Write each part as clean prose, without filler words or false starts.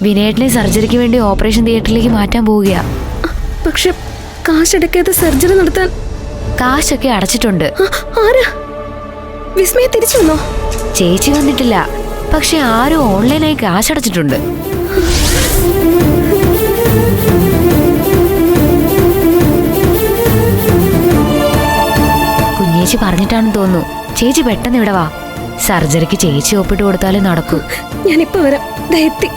വിനേട്ടനെ സർജറിക്ക് വേണ്ടി ഓപ്പറേഷൻ തിയേറ്ററിലേക്ക് മാറ്റാൻ പോവുകയാ. പക്ഷെ കാശടക്കാതെ സർജറി നടത്താൻ കാശൊക്കെ അടച്ചിട്ടുണ്ട്. ആരാ? വിസ്മയ തിരിച്ചു വന്നോ? ചേച്ചി വന്നിട്ടില്ല, പക്ഷെ ആരും ഓൺലൈനായി കാശടച്ചിട്ടുണ്ട്. കുഞ്ഞേച്ചി പറഞ്ഞിട്ടാണെന്ന് തോന്നുന്നു. ചേച്ചി പെട്ടെന്ന് ഇവിടെ വാ. സർജറിക്ക് ചേച്ചി ഒപ്പിട്ട് കൊടുത്താലേ നടക്കൂ. ഞാനിപ്പോ വരാം. എത്തി.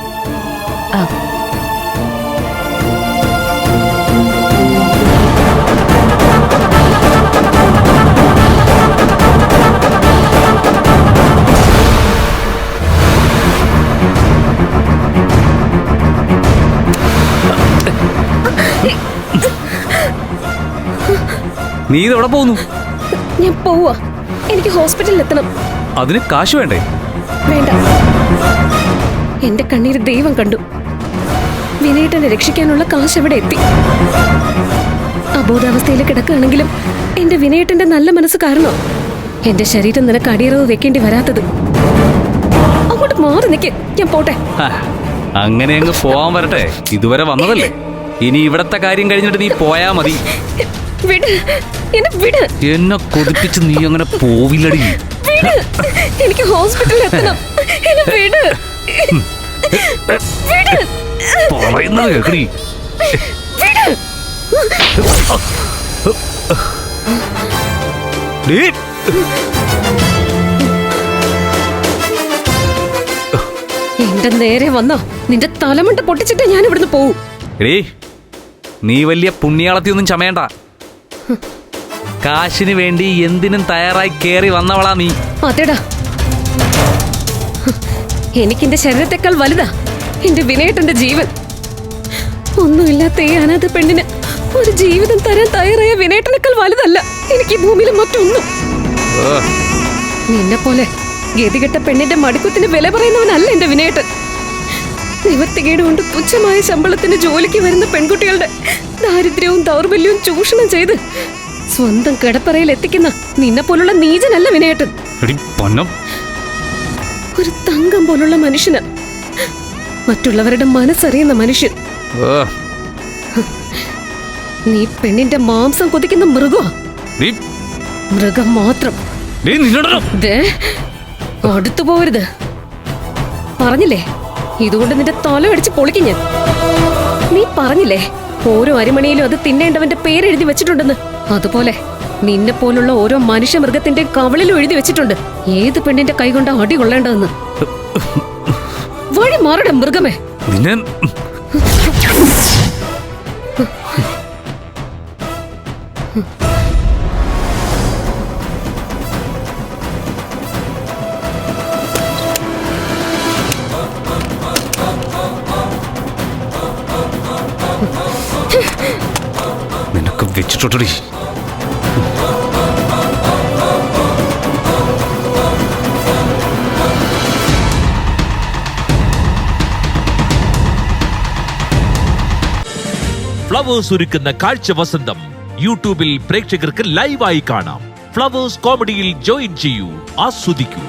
നീ ഇതെവിടെ പോകുന്നു? ഞാൻ പോവാ. എനിക്ക് ഹോസ്പിറ്റലിൽ എത്തണം. അതിന് കാശ് വേണ്ടേ? വേണ്ട. എന്റെ കണ്ണീര് ദൈവം കണ്ടു. വിനേട്ടനെ രക്ഷിക്കാനുള്ള കാശ് അവിടെ എത്തി. അബോധാവസ്ഥയിൽ കിടക്കുകയാണെങ്കിലും എന്റെ വിനേട്ടന്റെ നല്ല മനസ്സ് കാരണം എന്റെ ശരീരം നിനക്ക് അടിയറവ് വെക്കേണ്ടി വരാത്തത്. അങ്ങോട്ട് മാറി നിൽക്ക്. ഞാൻ പോട്ടെ. അങ്ങനെ അങ്ങ് പോവാൻ വരട്ടെ. ഇതുവരെ വന്നതല്ലേ, ഇനി ഇവിടത്തെ കാര്യം കഴിഞ്ഞിട്ട് നീ പോയാ മതി. എന്നെ കൊതിപ്പിച്ച് നീ അങ്ങനെ പോവില്ലടി. എനിക്ക് ഹോസ്പിറ്റലിൽ എത്തണം. പറയുന്നത് കേക്കടി. എന്റെ നേരെ വന്നോ നിന്റെ തലമുണ്ട പൊട്ടിച്ചിട്ട് ഞാൻ ഇവിടുന്ന് പോവും. എടീ, നീ വലിയ പുണ്യാളത്തിയൊന്നും ചമയണ്ട. കാശിന് വേണ്ടി എന്തിനും തയ്യാറായി കേറി വന്നവളാ നീ. അതെടാ, എനിക്കെന്റെ ശരീരത്തെക്കാൾ വലുതാ എന്റെ വിനേട്ടന്റെ ജീവൻ. ഒന്നുമില്ലാത്ത ഈ അനാഥ പെണ്ണിന് ഒരു ജീവിതം തരാൻ തയ്യാറായ വിനേട്ടനേക്കാൾ വലുതല്ല എനിക്ക് ഈ ഭൂമിയിൽ മറ്റൊന്നും. നിന്നെ പോലെ ഗതികെട്ട പെണ്ണിന്റെ മടിക്കുത്തിന് വില പറയുന്നവനല്ല എന്റെ വിനേട്ടൻ. നിവർത്തികേട് കൊണ്ട് തുച്ഛമായ ശമ്പളത്തിന് ജോലിക്ക് വരുന്ന പെൺകുട്ടികളുടെ ദാരിദ്ര്യവും ദൗർബല്യവും ചൂഷണം ചെയ്ത് സ്വന്തം കിടപ്പറയിൽ എത്തിക്കുന്ന നിന്നെ പോലുള്ള നീചനല്ല വിനേട്ടൻ. ഒരു തങ്കം പോലുള്ള മനുഷ്യന്, മറ്റുള്ളവരുടെ മനസ്സറിയുന്ന മനുഷ്യൻ. നീ പെണ്ണിന്റെ മാംസം കൊതിക്കുന്ന മൃഗമാ. മൃഗം മാത്രം. അടുത്തു പോവരുത് പറഞ്ഞില്ലേ? ഇതുകൊണ്ട് നിന്റെ തല അടിച്ച് പൊളിക്കും ഞാൻ. നീ പറഞ്ഞില്ലേ ഓരോ അരിമണിയിലും അത് തിന്നേണ്ടവന്റെ പേരെഴുതി വെച്ചിട്ടുണ്ടെന്ന്? അതുപോലെ നിന്നെ പോലുള്ള ഓരോ മനുഷ്യ മൃഗത്തിന്റെ കവളിലും എഴുതി വെച്ചിട്ടുണ്ട് ഏത് പെണ്ണിന്റെ കൈ കൊണ്ട് അടി കൊള്ളേണ്ടതെന്ന്. വഴി മാറട മൃഗമേ. നിനക്ക് വെച്ചിട്ടോടി. ഫ്ലവേഴ്സ് ഒരുക്കുന്ന കാഴ്ച വസന്തം യൂട്യൂബിൽ പ്രേക്ഷകർക്ക് ലൈവായി കാണാം. ഫ്ലവേഴ്സ് കോമഡിയിൽ ജോയിൻ ചെയ്യൂ, ആസ്വദിക്കൂ.